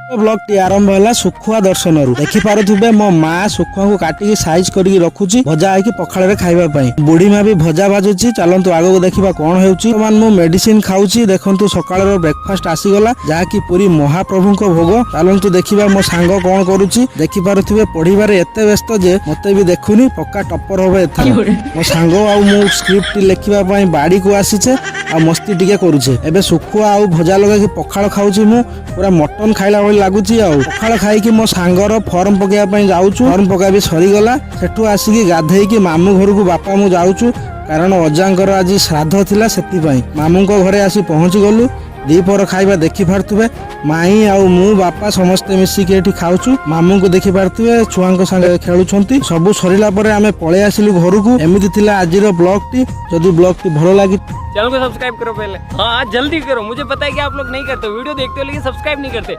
Blog T आरंभ है सुखुआ दर्शन देखि पारे मो माँ सुखुआ को काटिकी साइज करके रखुची भजा है पखाड़ खाइबा बुढ़ी माँ भी भजा भाजुची। चलतु आग को देखा कौन हो मेडिसिन खाऊची। देखु सकाल ब्रेकफास्ट आसीगला जहाँकि पूरी महाप्रभु भोग। चलतु देखा मो सांग कौन करुच्ची देखि पारे पढ़ार एत व्यस्त जे मते भी देखुनी पक्का टप्पर हम एथर। मो सांग आउ स्क्रिप्ट लिखा बाड़ी को आसीचे आ मस्ती टिके करुचे। एबे सुखुआ आउ भजा लगा पखाड़ खाऊची मु पूरा मटन खाइला भली लगुच। पखाड़ खाई मो सांगर फर्म पकड़ा जाऊँ फर्म पका भी सरीगला सेठू आसिकी गाधेई मामू घर को बापा मु जाऊँ कारण अजांकर आज श्राद्ध थिला सेतिपाई मामू घरे आसी पहुँची गलु। दीपर खाइबा देखि पारुथिबे माई आउ मु बापा समस्ते मिसिकी एठी खाउछु। मामू को देखि पारुथिबे छुआंक संगे खेलुछंती। सबु सरिला परे आमे पळे आसिलु घर को। एमिति थिला आजिर ब्लॉग टी। जदि ब्लॉग टी भलो लागि चैनल को सब्सक्राइब करो पहले। हाँ जल्दी करो, मुझे पता है कि आप लोग नहीं करते, वीडियो देखते हो लेकिन सब्सक्राइब नहीं करते।